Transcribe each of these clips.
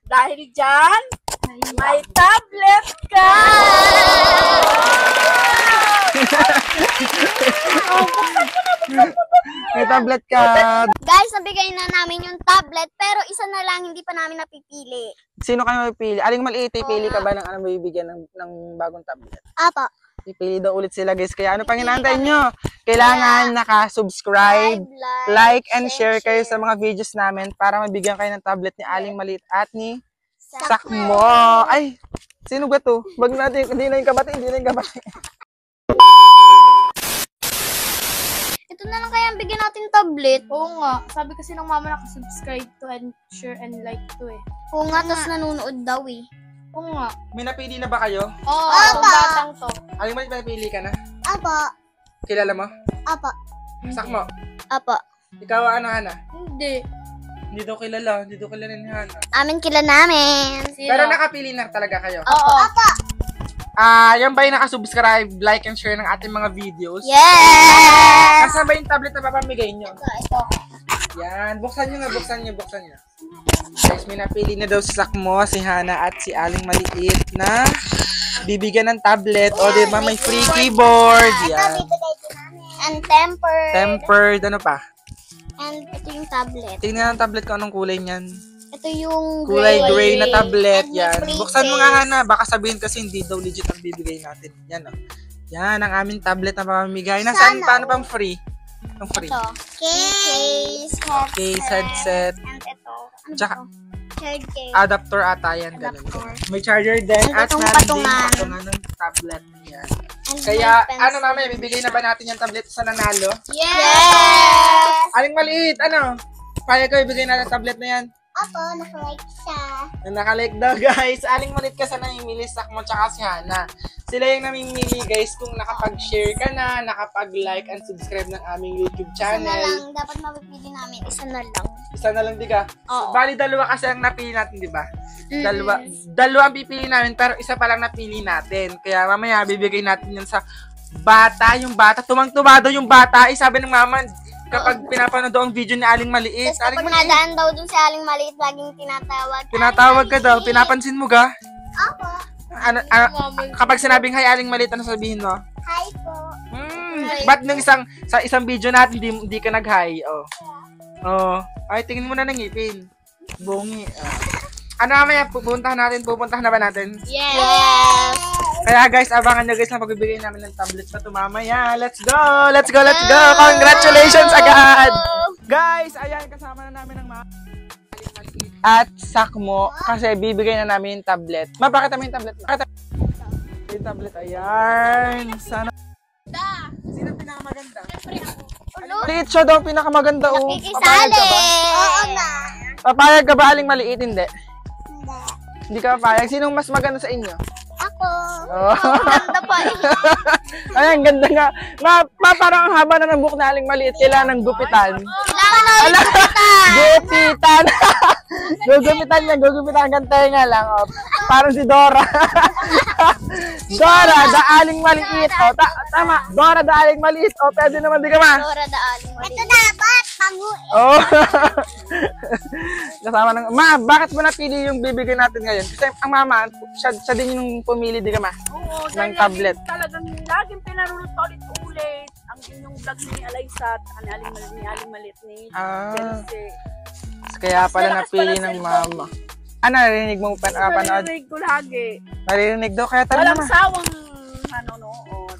Dahil dyan, may tablet ka! May tablet ka. Guys, nabigay na namin yung tablet, pero isa na lang, hindi pa namin napipili. Sino kayo mapipili? Aling maliit, pipili ka ba ng ano bibigyan ng bagong tablet? Apo. Pipili daw ulit sila guys. Kaya ano pang inaantay nyo? Kailangan naka-subscribe, like, and share kayo sa mga videos namin para mabigyan kayo ng tablet ni Aling Maliit at ni Sakmo. Ay, sino ba to? Wag natin, hindi na yung kabati, hindi na yung kabati. Ito na lang kaya ang bigyan natin tablet. Oo nga, sabi kasi ng mama nakasubscribe to and share and like to eh. Oo nga, tapos nanonood daw eh. Oo nga. May napili na ba kayo? Oo, Apa. batang to. Aling Maliit, may napili ka na? Apo. Kilala mo? Apo. Sakmo. Apo. Ikaw ano, Hana? Hindi. Hindi daw kilala ni Hana. Amin kila namin. Sino? Pero nakapili na talaga kayo. Oo. Apo. Yan ba yung nakasubscribe, like, and share ng ating mga videos? Yes! Nasaan ba yung tablet na papamigay nyo? Ito. Yan, buksan nyo. Guys, may napili na daw si Sakmo, si Hana, at si Aling Maliit na bibigyan ng tablet. O, diba, may free keyboard. Ito, Yan. bibigay ko namin. And tempered. Tempered, ano pa? And ito yung tablet. Tingnan ang tablet ko, anong kulay niyan. Ito yung Kulay gray na tablet. And Yan. may Buksan mo case. nga, Hana. Baka sabihin kasi hindi daw legit ang bibigay natin. Yan, o. Yan, ang aming tablet na papamigay. Nasaan, Sana, paano pang free? Ang free. Ito. Case. Case, headset. And ito. Ano Tsaka, to? Third case. adapter ata yan. Ganun. Adapter. May charger din. And At itong meron din patungan. patungan ng tablet. Yan. And Kaya, may pencil. ano mamaya, bibigay na ba natin yung tablet sa nanalo? Yes! Aling Maliit, ano? Kaya ko ibigay natin ang tablet na yan. Ako, nakalike siya. Nakalike daw, guys. Aling Maliit ka sana namimili, Sakmo tsaka si Hana. Sila yung namimili, guys, kung nakapag-share ka na, nakapag-like and subscribe ng aming YouTube Isa na channel. lang. Dapat mapipili namin. Isa na lang. Isa na lang, di ka? Oo. Bali, dalawa kasi ang napili natin, di ba? Dalawa ang pipili namin, pero isa pa lang napili natin. Kaya mamaya, bibigay natin yun sa bata. Yung bata, tumang-tuwa daw yung bata. Sabi ng mama, kapag pinapanood daw ang video ni Aling Maliit. Tapos kapag nadaan daw dun si Aling Maliit, laging tinatawag. Tinatawag ka daw. Pinapansin mo ga? Ako. Kapag sinabing hi Aling Maliit, ano sabihin mo? Hi po. Ba't nung sa isang video natin, hindi ka nag-hi? Oh. Ay, tingin mo na ng ngipin. Bungi. Ano mamaya, pupuntahan na ba natin? Yes! Kaya guys, abangan nyo guys na pagbibigay namin ng tablet na ito mamaya. Let's go! Let's go! Congratulations agad! Guys, ayan, kasama na namin ang mga at Sakmo kasi bibigay na namin yung tablet. Mapakita mo yung tablet. Yung tablet, ayan. Sana. Sino pinakamaganda? Maliit siya daw pinakamaganda. Papayag ka ba? Oo nga. Papayag ka ba Aling Maliit? Hindi. Hindi. Hindi ka papayag. Sinong mas maganda sa inyo? Ako. Oh. Ganda pa eh. Ayan, ganda nga. Parang ang haba na ng buhok na Aling Maliit. Kailangan ng gupitan. Kailangan na Gupitan! Gugupitan niya. Gugupitan hanggang tenga lang. Oh. Parang si Dora. Dora, the Aling Maliit. Oh, tama. Dora, the Aling Maliit. Oh, pwede naman. Di ka ma? Dora the Aling Maliit. Ito dapat. Panguin. Oh. Kasama ng... Ma, bakit mo napili yung bibigyan natin ngayon? Kasi ang mama, siya din yung pumili, di ka ma? Oo, ng tablet. Talagang laging pinarunod ulit ang inyong vlog ni Alaysa at ni Aling Maliit ni Chelsea. Kaya pala napili ng mama. Narinig mo panood? Narinig ko lagi. Narinig daw, kaya tara Walang naman. sawang nanonood.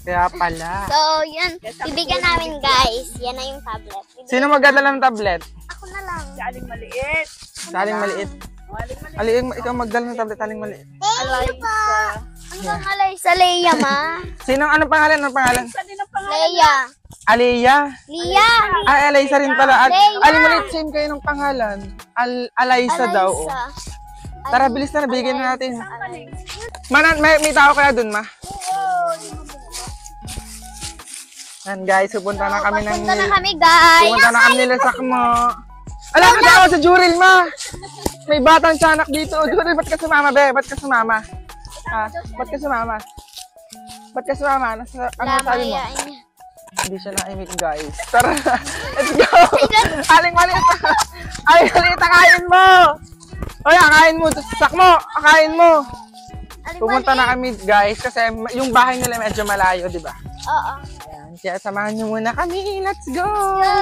Kaya pala. So, yun. Bibigyan namin guys. Yan na yung tablet. Sino magdadala ng tablet? Ako na lang. Si Aling Maliit. Sa Aling Maliit. Aling Maliit. Ikaw magdala ng tablet, Aling Maliit. Alaysa. Ano bang alay sa Leia, ma? Anong pangalan? Isa din ang pangalan. Leia. Aliyah. Lia. Ay, Alaysa rin pala. Leia. Aling Maliit, same kayo ng pangalan. Alaysa daw. Oh. Tara, bilis na, nabigyan na natin. May tao kaya dun, ma? Yan guys, pupunta na kami ng... Pupunta na kami, guys. Pupunta na kami nila Sakmo. Ala ka daw sa Juril, ma! May batang tiyanak dito. Juril, ba't ka sumama, be? Ba't ka sumama? Ba't ka sumama? Ba't ka sumama? Ano sabi mo? Hindi siya naimik, guys. Tara, let's go! Aling Maliit! Aling Maliit, kain mo! Oy, akain mo. Sakmo, akain mo. Aling Pumunta maliit. na kami, guys, kasi yung bahay nila medyo malayo, di ba? Oo. Ayan, kaya samahan niyo muna kami. Let's go! Go!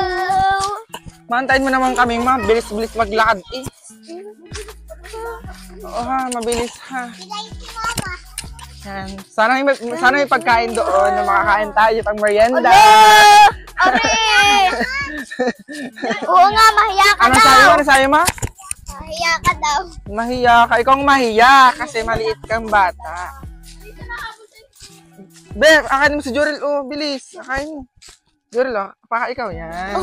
Maantayin mo naman kami, ma. Bilis-bilis maglakad, eh. Oo ha, mabilis ha. Yan. Sana may pagkain doon na makakain tayo pang merienda. Ate! Oo nga, mahiya ka Ano daw. sayo? Ano sayo, ma? Mahiya ka daw. Mahiya ka. Ikaw ang mahiya kasi maliit kang bata. Be, akain mo si Jorel. Oh, bilis. Akain mo. Jorel, oh. Paka ikaw yan.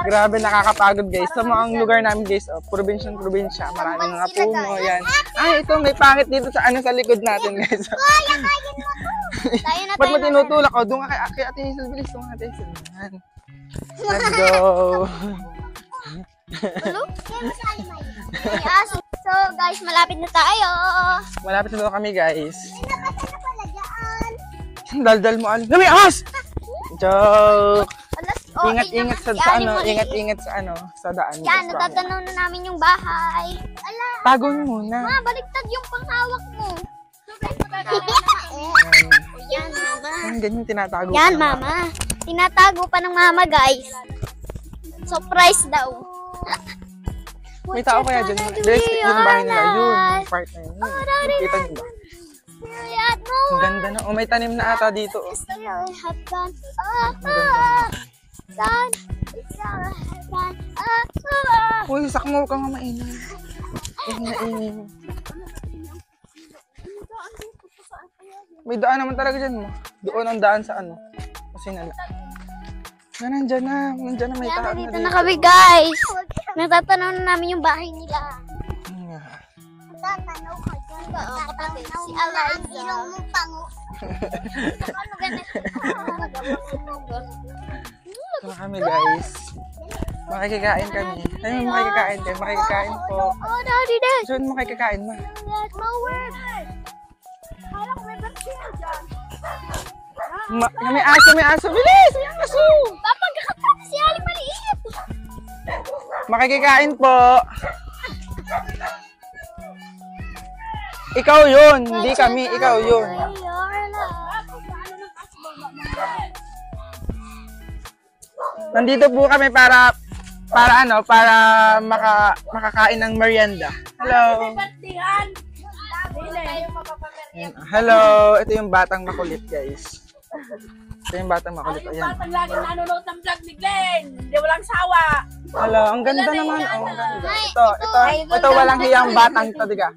Grabe, nakakapagod, guys. Sa mga lugar namin, guys, oh, probinsya. Maraming mga puno, yan. Ay, ito, may pangit dito sa sa likod natin, guys. Tayo na, Ba't mo tayo na. tinutulak? Oh, doon ka kay Ate Hazel, bilis. Doon ka, Ate Hazel. Yan. Let's go. Hello? Yes. So, guys, malapit na tayo. Malapit na daw kami, guys. Daldal mo, Al. Lami, ahas! Joke! Ingat-ingat sa ano, ingat-ingat sa ano, sa daan. Yan, guys, natatanaw na namin yung bahay. Ala, tago mo muna. ma, baliktad yung panghawak mo. Yan, mama. Yan, ganyan tinatago. Yan, ko. mama. Tinatago pa ng mama, guys. Surprise daw. May tao kaya dyan. Guys, yun ang bahay nila. Yun, yung part na yun. Kita niyo ba? Ang ganda na. Oh, may tanim na ata dito. Oh. Uy, sakmo ka nga mainit. Mainit. May daan naman talaga dyan mo. Doon ang daan sa ano. Kasi nala. Nandyan na. Nandyan na may Yan, tao nandito na na dito. kami, guys. Natatanaw na namin yung bahay nila. Tatanaw ka dyan. Oo, kapatid. Si Eliza. Ang mo pango. Ano ganito? Ito na kami, guys. Makikikain kami. Ayun, makikikain kayo. Makikikain po. Oh, daddy, dad. Saan makikikain ma? Mower. May aso, may aso. Bilis! May aso! Papagkakata si Aling maliit. Makikikain po. Ikaw yun, hindi kami. Ikaw yun. Nandito po kami para makakain ng merienda. Hello. Ayan. Hello. Ito yung batang makulit, guys. Ito yung batang makulit. Yung Ayan. batang lagi nanonood ng vlog ni Glenn. Hindi walang sawa. Hello. Ang ganda naman. Oh, ang ganda. Ito walang hiyang batang to, diga.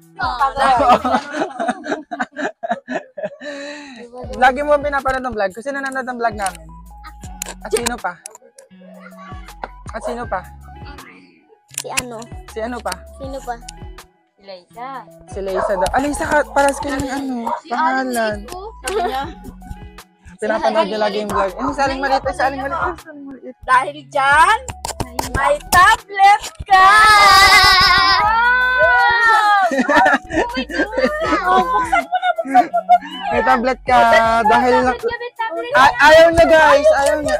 Lagi mo pinapanood ng vlog. Kasi nanonood ng vlog namin. At sino pa? At sino pa? Si ano? Si ano pa? Sino pa? Si Leisa daw. Alisa ka, paras ka ng ano, pangalan. Pinapanood niya lagi yung vlog. Eh, sa aling maliit, sa aling maliit. Dahil dyan, may tablet ka! May tablet ka dahil ayaw na, guys. Ayaw na.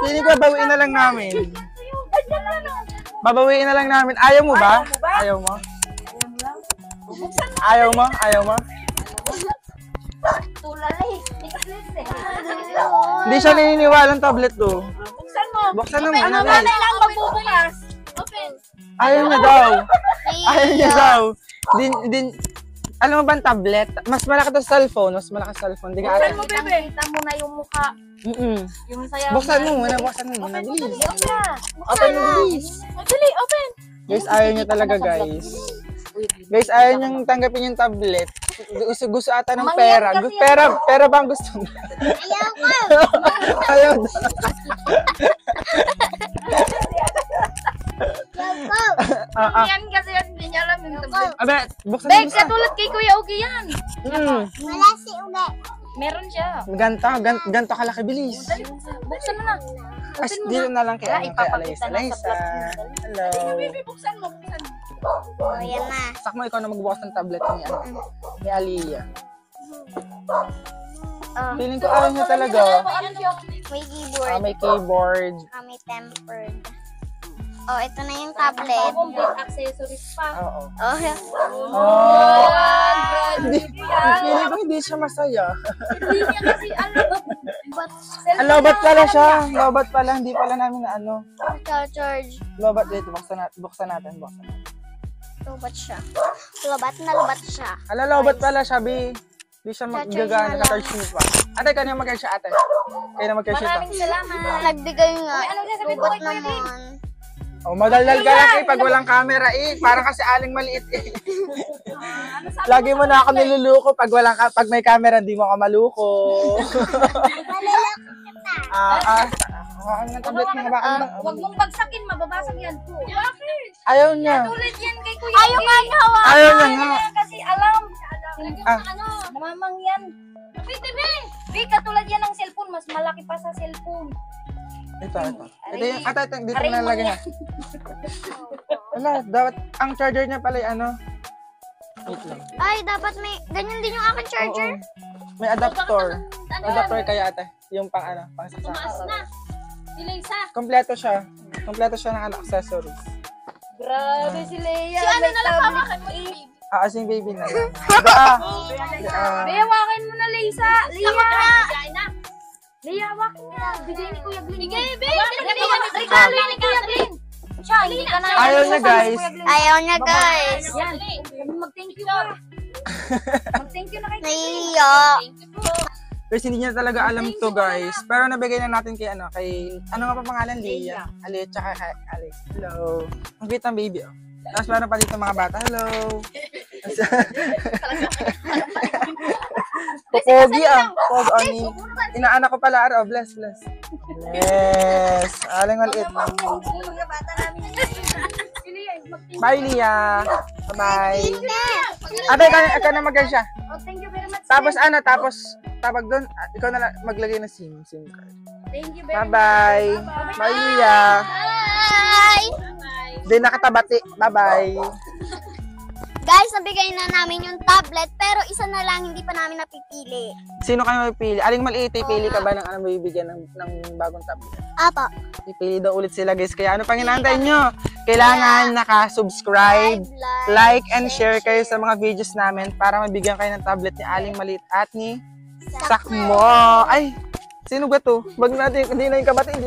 Pili ko bawiin na lang namin. Babawiin na lang namin. Ayaw mo ba? Ayaw mo? Ayaw mo? Ayaw mo? Hindi siya naniniwala ng tablet to. Buksan mo. Buksan na Ano muna, ba guys. na lang magbubukas? Open. Ayaw na daw. Ayaw niya daw. Alam mo ba ang tablet? Mas malaki to sa cellphone. Mas malaki sa cellphone. Di ka Buksan ata. mo, bebe. Kita mo na yung mukha. Yung sayaw. Buksan mo muna. Buksan mo muna. Bilis. Open. Open mo, bilis. Dali, open. Guys, ayaw niya talaga, guys. Guys, ayaw niyang tanggapin yung tablet. Gusto ata ng pera. Pera ba ang gusto niya? Ayaw ko. Ayaw. Yan kasi hindi niya alam yung tablet. Abe, buksan mo. Bek, katulad kay Kuya Ugi yan. Wala si Uge. Meron siya. Ganto kalaki, bilis. Buksan mo na. As dito na lang kay Alaysa. Alaysa. Hello. Bebe, buksan mo. Buksan mo. Oh, yan na. Sakmo, ikaw na magbukas ng tablet ni Aliyah. Feeling ko ayaw niya talaga. May keyboard. May keyboard. May tempered. Oh, ito na yung tablet. Complete accessories pa. Oo. Oh, Oh! Feeling ko hindi siya masaya. Hindi niya kasi alam. Lobat pala siya. Lobat pala. Hindi pala namin na ano. charge. Lobat dito. Buksan natin. Lobat siya. Lobat siya. Ala, lobat pala siya, Bi. Di siya Charge magagana. na lang. Ka-charge mo pa. Ate, kanya mag-charge siya, ate. Kaya na mag-charge ito. Maraming salamat. Nagbigay nga. Anong sasabihin mo Lobat kay Kuya Bin? naman. Oh, madaldal ka lang eh. Pag walang camera eh. Parang kasi aling maliit eh. Lagi mo na ako niluluko. Pag may camera, hindi mo ako maluko. Ano ng tablet mo? Huwag mong bagsakin, mababasag yan po. Ayaw niya. Tulad yan kay Kuya Ayaw Bin. nga niya hawakan. Ayaw niya nga. Kasi alam. Ah. Namamang yan. Bi, katulad yan ng cellphone. Mas malaki pa sa cellphone. Ito. Ito yung, ito, dito mo nalagay na. Wala, dapat, ang charger niya pala yung ano. Wait lang. Ay, dapat may, ganyan din yung aking charger. Oo. May adapter. Adapter kaya ate. Yung pang ano, pang sasama. na. Ilaysa. Kompleto siya. Kompleto siya ng ano, accessories. Grabe si Leia. Si ano na lang hawakan mo As in baby na lang. Be, hawakin mo na, Leisa. Leia. Leia, hawakin niya. Bigay ni Kuya Glenn. Bigay, Be. Regalo ni Kuya Glenn. Siya, hindi ka na. Ayaw niya, guys. Ayaw niya, guys. Yan. Mag-thank you ka. Mag-thank you na kay Naiiya. Kasi hindi niya talaga alam to, guys. Pero nabigay na natin kay ano, ano nga pa pangalan? Leia. Ali, tsaka kay Alex. Hello. Ang cute ng baby, oh. Tapos meron pa dito mga bata. Hello. Pogi, Pogi, Oni. Inaanak ko pala, oh. Bless. Yes. Aling maliit. Bye, Leia. Bye-bye. Ate, ikaw na mag siya. Oh, thank you very much. Tapos tapos doon, ikaw na lang maglagay ng SIM card. Thank you very much. Bye-bye. Bye, Leia. Bye! Di nakatabati. Bye-bye. Guys, nabigay na namin yung tablet, pero isa na lang hindi pa namin napipili. Sino kayo mapipili? Aling maliit, pili ka ba ng ano bibigyan ng bagong tablet? Apo. Pipili daw ulit sila, guys. Kaya ano pang inaantay nyo? Kailangan naka-subscribe, like, and share kayo sa mga videos namin para mabigyan kayo ng tablet ni Aling Maliit at ni Sakmo. Ay, sino ba to? Wag natin, hindi na yung kabati.